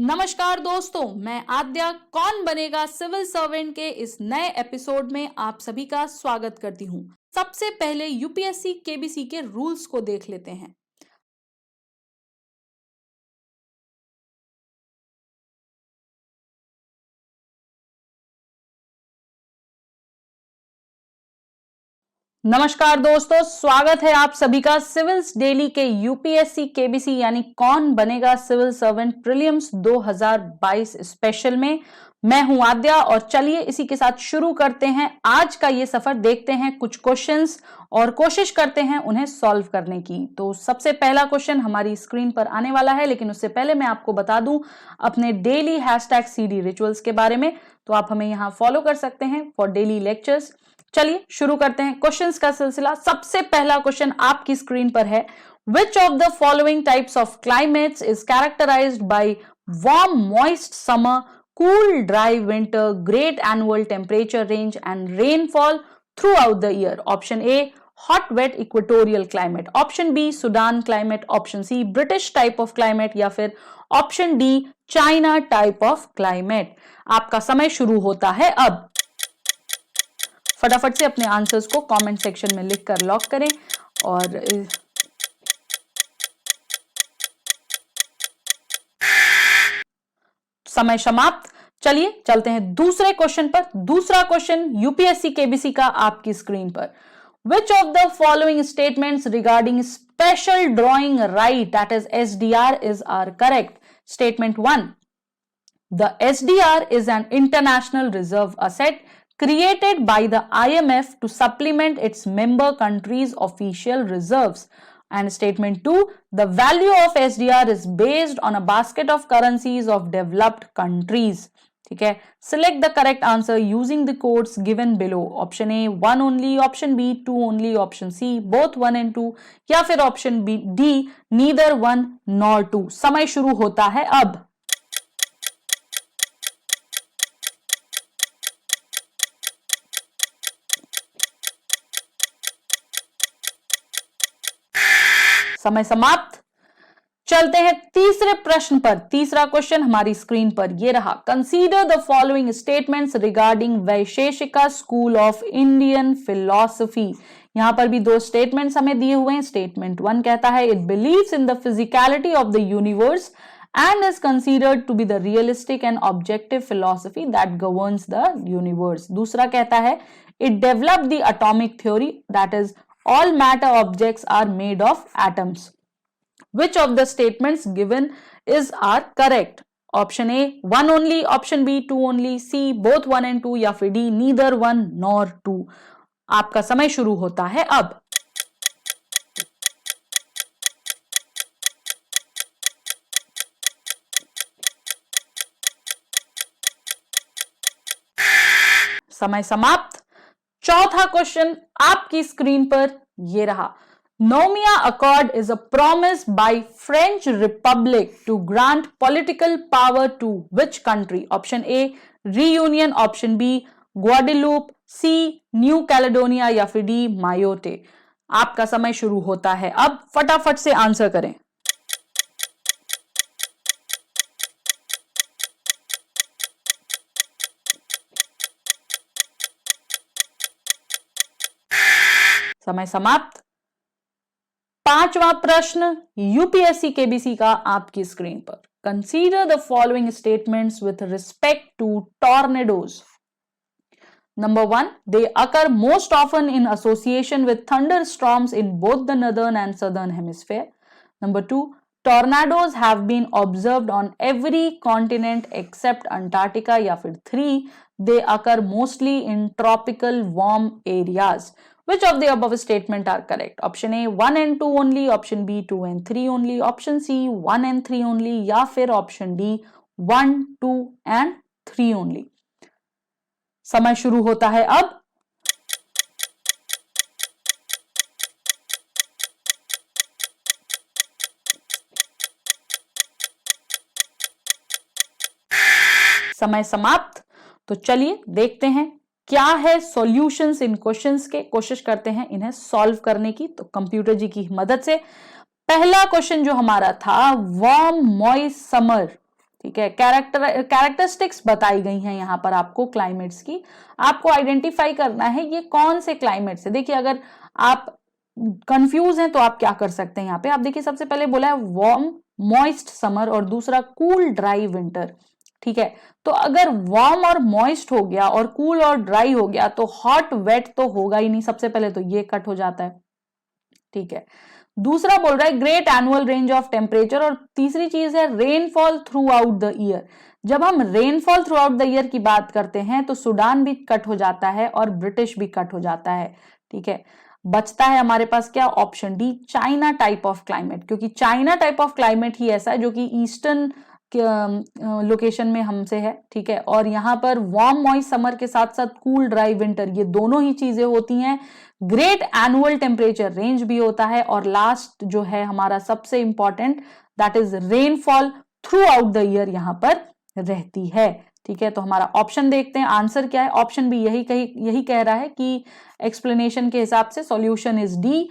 नमस्कार दोस्तों, मैं आद्या कौन बनेगा सिविल सर्वेंट के इस नए एपिसोड में आप सभी का स्वागत करती हूं। सबसे पहले यूपीएससी केबीसी के रूल्स को देख लेते हैं। नमस्कार दोस्तों, स्वागत है आप सभी का सिविल्स डेली के यूपीएससी केबीसी यानी कौन बनेगा सिविल सर्वेंट प्रीलिम्स 2022 स्पेशल में। मैं हूं आद्या और चलिए इसी के साथ शुरू करते हैं आज का ये सफर। देखते हैं कुछ क्वेश्चंस और कोशिश करते हैं उन्हें सॉल्व करने की। तो सबसे पहला क्वेश्चन हमारी स्क्रीन पर आने वाला है, लेकिन उससे पहले मैं आपको बता दूं अपने डेली #CD रिचुअल्स के बारे में। तो आप हमें यहां फॉलो कर सकते हैं फॉर डेली लेक्चर्स। चलिए शुरू करते हैं क्वेश्चंस का सिलसिला। सबसे पहला क्वेश्चन आपकी स्क्रीन पर है, which of the following types of climates is characterised by warm moist summer, cool dry winter, great annual temperature range and rainfall throughout the year? Option A, hot wet equatorial climate. Option B, Sudan climate. Option C, British type of climate. या फिर Option D, China type of climate. आपका समय शुरू होता है अब। फटाफट से अपने आंसर्स को कमेंट सेक्शन में लिखकर लॉक करें और समय समाप्त। चलिए चलते हैं दूसरे क्वेश्चन पर। दूसरा क्वेश्चन यूपीएससी केबीसी का आपकी स्क्रीन पर, which of the following statements regarding special drawing right that is SDR is are correct? Statement 1, the SDR is an international reserve asset created by the IMF to supplement its member countries' official reserves. And statement 2, the value of SDR is based on a basket of currencies of developed countries. ठीक है, select the correct answer using the codes given below. Option A 1 only, option B 2 only, option C both 1 and 2, या फिर option D neither 1 nor 2. समय शुरू होता है अब। समय समाप्त। चलते हैं तीसरे प्रश्न पर। तीसरा क्वेश्चन हमारी स्क्रीन पर ये रहा, consider the following statements regarding Vaisheshika school of Indian philosophy. यहां पर भी दो स्टेटमेंट्स हमें दिए हुए हैं। स्टेटमेंट 1 कहता है, it believes in the physicality of the universe and is considered to be the realistic and objective philosophy that governs the universe. दूसरा कहता है, it developed the atomic theory that is all matter objects are made of atoms. Which of the statements given are correct? Option A 1 only, option B 2 only, C both 1 and 2, या फिर D neither 1 nor 2. आपका समय शुरू होता है अब। समय समाप्त। चौथा क्वेश्चन आपकी स्क्रीन पर ये रहा, Noumea accord is a promise by French republic to grant political power to which country? Option A Reunion, option B Guadeloupe, C New Caledonia, या फिर डी मायोटे। आपका समय शुरू होता है अब। फटाफट से आंसर करें। समय समाप्त। पांचवा प्रश्न यूपीएससी केबीसी का आपकी स्क्रीन पर, consider the following statements with respect to tornadoes. Number 1, they occur most often in association with thunderstorms in both the northern and southern hemisphere. Number 2, tornadoes have been observed on every continent except Antarctica. या फिर 3, they occur mostly in tropical warm areas. Which of the above statement are correct? Option A 1 and 2 only, option B 2 and 3 only, option C 1 and 3 only, या फिर option D 1, 2 and 3 only. समय शुरू होता है अब। समय समाप्त। तो चलिए देखते हैं क्या है सॉल्यूशंस इन क्वेश्चंस के। कोशिश करते हैं इन्हें सॉल्व करने की, तो कंप्यूटर जी की मदद से। पहला क्वेश्चन जो हमारा था, वार्म मॉइस्ट समर, ठीक है, कैरेक्टरिस्टिक्स बताई गई हैं यहाँ पर आपको क्लाइमेट्स की। आपको आइडेंटिफाई करना है ये कौन से क्लाइमेट्स है। देखिए अगर आप कंफ्यूज हैं तो आप क्या कर सकते हैं, यहाँ पे आप देखिए सबसे पहले बोला है वार्म मॉइस्ट समर और दूसरा कूल ड्राई विंटर। ठीक है, तो अगर वार्म और मॉइस्ट हो गया और कूल और ड्राई हो गया तो हॉट वेट तो होगा ही नहीं, सबसे पहले तो ये कट हो जाता है। ठीक है, दूसरा बोल रहा है great annual range of temperature और तीसरी चीज है rainfall through out the year. जब हम rainfall through out the year की बात करते हैं तो सूडान भी कट हो जाता है और ब्रिटिश भी कट हो जाता है। ठीक है, बचता है हमारे पास क्या, option D China type of climate, क्योंकि चाइना टाइप ऑफ क्लाइमेट ही ऐसा है जो कि ईस्टर्न लोकेशन में हमसे है। ठीक है, और यहाँ पर वार्म मॉइस्ट समर के साथ साथ कूल ड्राई विंटर, ये दोनों ही चीजें होती हैं। ग्रेट एनुअल टेम्परेचर रेंज भी होता है और लास्ट जो है हमारा सबसे important that is rainfall through out the year यहाँ पर रहती है। ठीक है, तो हमारा ऑप्शन देखते हैं आंसर क्या है। ऑप्शन भी यही कह रहा है कि एक्सप्लेनेशन के हिसाब से solution is D.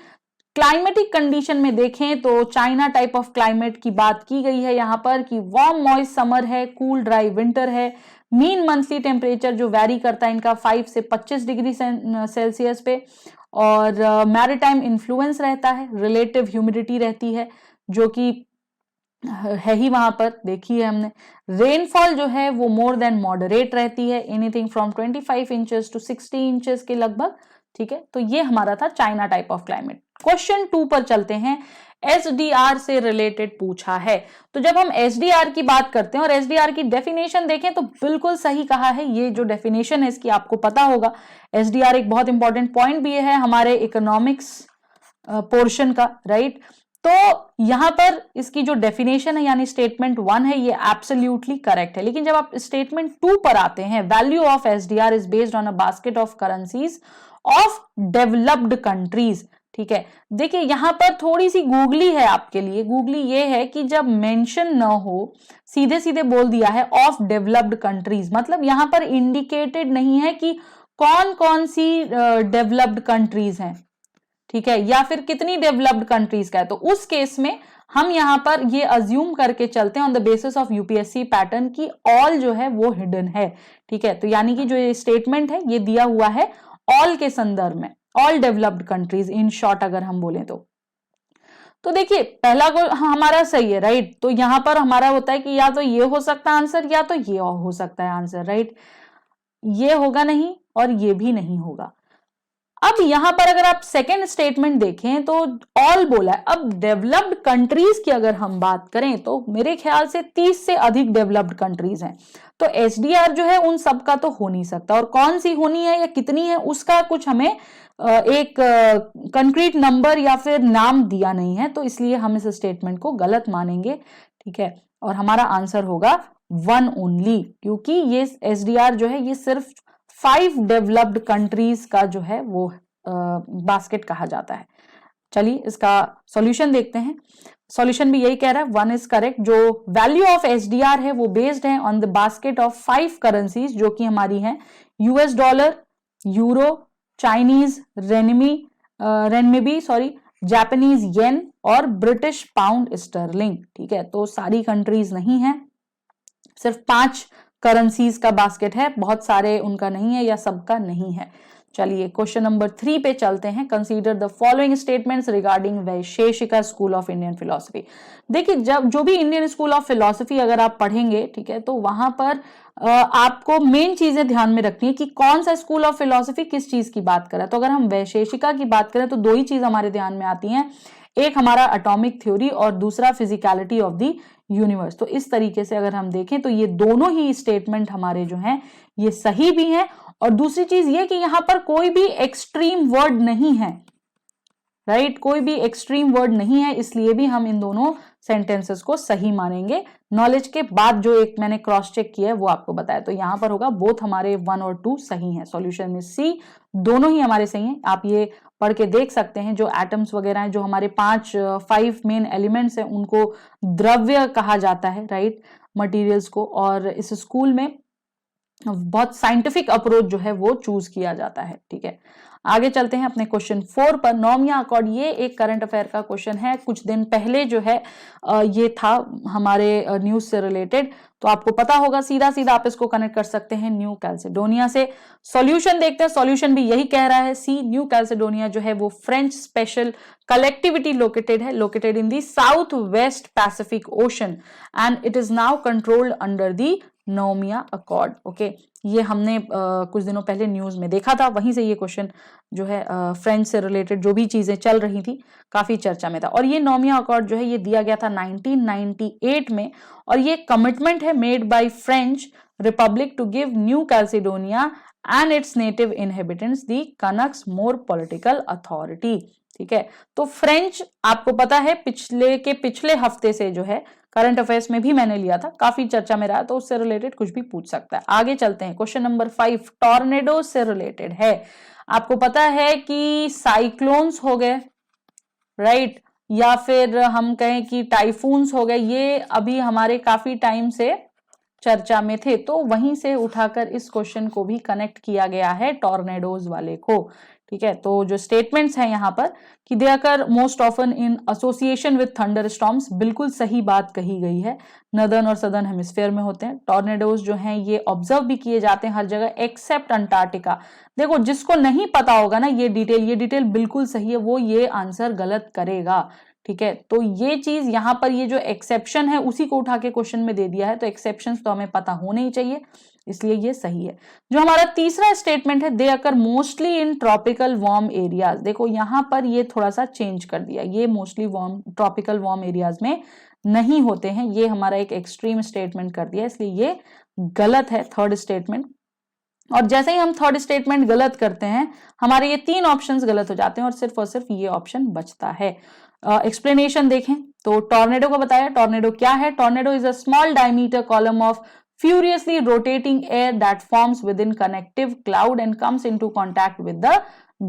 Climatic condition में देखें तो चाइना टाइप ऑफ क्लाइमेट की बात की गई है यहाँ पर कि वार्म मॉइस्ट समर है, कूल ड्राई विंटर है। मीन मंथली टेम्परेचर जो वैरी करता है इनका 5 से 25 डिग्री सेल्सियस पे, और मैरीटाइम इन्फ्लुएंस रहता है, रिलेटिव ह्यूमिडिटी रहती है जो कि है ही वहां पर देखी है हमने। रेनफॉल जो है वो मोर देन मॉडरेट रहती है, anything from 25 inches to 60 inches के लगभग। ठीक है, तो ये हमारा था China type of climate. Question 2 पर चलते हैं। एसडीआर से रिलेटेड पूछा है, तो जब हम एसडीआर की बात करते हैं और एसडीआर की डेफिनेशन देखें तो बिल्कुल सही कहा है, ये जो डेफिनेशन है इसकी आपको पता होगा। एसडीआर एक बहुत इंपॉर्टेंट पॉइंट भी है हमारे इकोनॉमिक्स पोर्शन का, राइट। तो यहां पर इसकी जो डेफिनेशन है यानी स्टेटमेंट 1 है ये एब्सोल्युटली करेक्ट है। लेकिन जब आप स्टेटमेंट 2 पर आते हैं, value of SDR is based on a basket of currencies of developed countries. ठीक है, देखिए यहां पर थोड़ी सी गूगली है आपके लिए। गूगली ये है कि जब मेंशन न हो, सीधे सीधे बोल दिया है ऑफ डेवलप्ड कंट्रीज, मतलब यहां पर इंडिकेटेड नहीं है कि कौन कौन सी डेवलप्ड कंट्रीज हैं। ठीक है, या फिर कितनी डेवलप्ड कंट्रीज का है। तो उस केस में हम यहां पर ये अज्यूम करके चलते हैं on the basis of UPSC pattern की ऑल जो है वो हिडन है। ठीक है, तो यानी कि जो ये स्टेटमेंट है ये दिया हुआ है ऑल के संदर्भ में, all developed countries in short अगर हम बोलें तो देखिए पहला गोल हमारा सही है, राइट। तो यहां पर हमारा होता है कि या तो ये हो सकता है आंसर या तो ये हो सकता है आंसर, राइट। ये होगा नहीं और ये भी नहीं होगा। अब यहां पर अगर आप सेकेंड स्टेटमेंट देखें तो ऑल बोला है। अब डेवलप्ड कंट्रीज की अगर हम बात करें तो मेरे ख्याल से 30 से अधिक डेवलप्ड कंट्रीज हैं। तो एसडीआर जो है उन सब का तो हो नहीं सकता, और कौन सी होनी है या कितनी है उसका कुछ हमें एक कंक्रीट नंबर या फिर नाम दिया नहीं है, तो इसलिए हम इस स्टेटमेंट को गलत मानेंगे। ठीक है, और हमारा आंसर होगा 1 ओनली, क्योंकि ये एसडीआर जो है ये सिर्फ 5 डेवलप्ड कंट्रीज का जो है वो बास्केट कहा जाता है। चलिए इसका सॉल्यूशन देखते हैं। सॉल्यूशन भी यही कह रहा है 1 इज करेक्ट। जो वैल्यू ऑफ एसडीआर है वो बेस्ड है on the basket of 5 currencies जो कि हमारी हैं US dollar, euro, Chinese renminbi, Japanese yen और ब्रिटिश पाउंड स्टर्लिंग। ठीक है, तो सारी कंट्रीज नहीं है, सिर्फ 5 करेंसीज का बास्केट है, बहुत सारे उनका नहीं है या सबका नहीं है। चलिए क्वेश्चन नंबर 3 पे चलते हैं। Consider the following statements regarding Vaisheshika school of Indian philosophy. देखिए जब जो भी इंडियन स्कूल ऑफ फिलोसफी अगर आप पढ़ेंगे, ठीक है, तो वहां पर आपको मेन चीजें ध्यान में रखनी है कि कौन सा स्कूल ऑफ फिलोसफी किस चीज की बात कर रहा है। तो अगर हम वैशेषिका की बात करें तो 2 ही चीज हमारे ध्यान में आती हैं, एक हमारा एटॉमिक थ्योरी और दूसरा फिजिकलिटी ऑफ द यूनिवर्स। तो इस तरीके से अगर हम देखें तो ये दोनों ही स्टेटमेंट हमारे जो हैं ये सही भी हैं। और दूसरी चीज ये कि यहां पर कोई भी एक्सट्रीम वर्ड नहीं है, राइट, कोई भी एक्सट्रीम वर्ड नहीं है, इसलिए भी हम इन दोनों सेंटेंसेस को सही मानेंगे। नॉलेज के बाद जो एक मैंने क्रॉस चेक किया है वो आपको बताया, तो यहां पर होगा बोथ हमारे 1 और 2 सही हैं। सॉल्यूशन में सी, दोनों ही हमारे सही हैं। आप ये पढ़ के देख सकते हैं जो एटम्स वगैरह हैं, जो हमारे 5 मेन एलिमेंट्स हैं उनको द्रव्य कहा जाता है, राइट, मटेरियल्स को। और इस स्कूल में बहुत साइंटिफिक अप्रोच जो है वो चूज किया जाता है। ठीक है, आगे चलते हैं अपने क्वेश्चन 4 पर। नोमिया अकॉर्ड, ये एक करंट अफेयर का क्वेश्चन है, कुछ दिन पहले जो है ये था हमारे न्यूज से रिलेटेड, तो आपको पता होगा, सीधा सीधा आप इसको कनेक्ट कर सकते हैं न्यू कैल्सिडोनिया से। सॉल्यूशन देखते हैं, सॉल्यूशन भी यही कह रहा है, सी, न्यू कैल्सिडोनिया जो है वो फ्रेंच स्पेशल कलेक्टिविटी लोकेटेड है, located in the south west Pacific ocean and it is now controlled under the Noumea accord. Okay, ये हमने कुछ दिनों पहले न्यूज में देखा था, वहीं से ये क्वेश्चन जो है फ्रेंच से रिलेटेड जो भी चीजें चल रही थी काफी चर्चा में था। और ये नोमिया अकॉर्ड जो है ये दिया गया था 1998 में, और ये कमिटमेंट है made by French republic to give New Caledonia and its native inhabitants the Kanaks more political authority. ठीक है, तो फ्रेंच आपको पता है पिछले हफ्ते से जो है करंट अफेयर्स में भी मैंने लिया था, काफी चर्चा में रहा, तो उससे रिलेटेड कुछ भी पूछ सकता है। आगे चलते हैं, क्वेश्चन नंबर 5 टॉर्नेडो से रिलेटेड है। आपको पता है कि साइक्लोन्स हो गए, राइट, या फिर हम कहें कि टाइफून्स हो गए, ये अभी हमारे काफी टाइम से चर्चा में थे, तो वहीं से उठाकर इस क्वेश्चन को भी कनेक्ट किया गया है टॉर्नेडोज वाले को। ठीक है, तो जो स्टेटमेंट्स हैं यहां पर कि they occur most often in association with thunderstorms, बिल्कुल सही बात कही गई है, नॉर्दर्न और सदर्न हेमिस्फीयर में होते हैं। टॉर्नेडोज जो हैं ये ऑब्जर्व भी किए जाते हैं हर जगह एक्सेप्ट अंटार्कटिका। देखो, जिसको नहीं पता होगा ना ये डिटेल बिल्कुल सही है, वो ये आंसर गलत करेगा। ठीक है, तो ये चीज यहां पर ये जो एक्सेप्शन है उसी को उठा के क्वेश्चन में दे दिया है, तो एक्सेप्शंस तो हमें पता होने ही चाहिए, इसलिए ये सही है। जो हमारा तीसरा स्टेटमेंट है, they occur mostly in tropical warm areas, देखो यहां पर ये थोड़ा सा चेंज कर दिया, ये मोस्टली ट्रॉपिकल वार्म एरियाज में नहीं होते हैं, ये हमारा एक एक्सट्रीम स्टेटमेंट कर दिया, इसलिए ये गलत है थर्ड स्टेटमेंट। और जैसे ही हम थर्ड स्टेटमेंट गलत करते हैं हमारे ये 3 ऑप्शंस गलत हो जाते हैं और सिर्फ ये ऑप्शन बचता है। एक्सप्लेनेशन देखें तो टॉर्नेडो को बताया, टॉर्नेडो क्या है? Tornado is a small diameter column of furiously rotating air that forms within connective cloud and comes into contact with the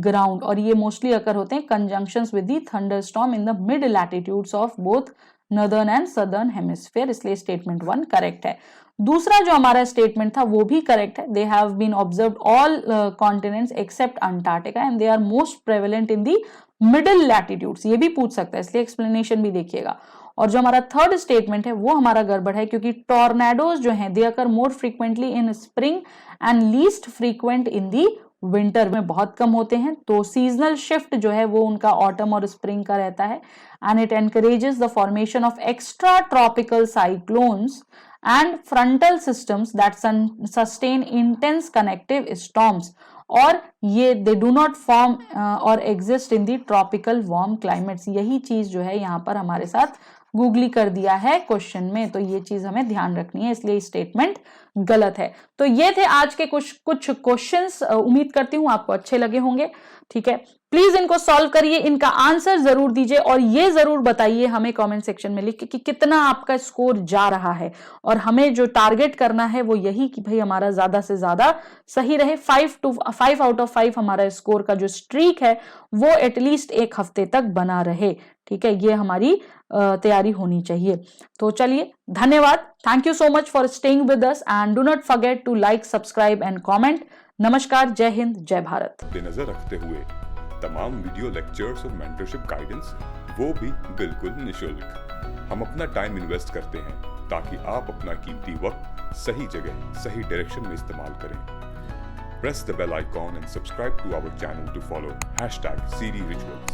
ground, और ये मोस्टली अकर होते हैं conjunctions with the thunderstorm in the mid latitudes of both northern and southern hemisphere, इसलिए statement 1 correct है। दूसरा जो हमारा statement था वो भी करेक्ट है, they have been observed all continents except Antarctica and they are most prevalent in the middle latitudes, ये भी पूछ सकता है, इसलिए एक्सप्लेनेशन भी देखिएगा। और जो हमारा थर्ड स्टेटमेंट है वो हमारा गड़बड़ है, क्योंकि टॉर्नेडोज जो हैं they occur more frequently in spring and least frequent in the winter, में बहुत कम होते हैं, तो सीजनल शिफ्ट जो है वो उनका ऑटम और स्प्रिंग का रहता है and it encourages the formation of extra tropical cyclones and frontal systems that sustain intense connective storms, और ये they do not form or exist in the tropical warm climates। यही चीज जो है यहाँ पर हमारे साथ गूगली कर दिया है क्वेश्चन में, तो ये चीज हमें ध्यान रखनी है, इसलिए स्टेटमेंट गलत है। तो ये थे आज के कुछ क्वेश्चंस, उम्मीद करती हूँ आपको अच्छे लगे होंगे। ठीक है, प्लीज इनको सॉल्व करिए, इनका आंसर जरूर दीजिए और ये जरूर बताइए हमें कमेंट सेक्शन में लिख के कि कितना आपका स्कोर जा रहा है, और हमें जो टारगेट करना है वो यही कि भाई हमारा ज्यादा से ज्यादा सही रहे, 5 आउट ऑफ 5 हमारा स्कोर का जो स्ट्रीक है वो एटलीस्ट एक हफ्ते तक बना रहे। ठीक है, ये हमारी तैयारी होनी चाहिए। तो चलिए, धन्यवाद, thank you so much for staying with us and do not forget to like, subscribe and comment. नमस्कार, जय हिंद, जय भारत। नजर रखते हुए तमाम वीडियो लेक्चर्स और मेंटरशिप गाइडेंस वो भी बिल्कुल निशुल्क। हम अपना टाइम इन्वेस्ट करते हैं ताकि आप अपना कीमती वक्त सही जगह सही डायरेक्शन में इस्तेमाल करें। Press the bell icon and subscribe to our channel to follow #CD Rituals।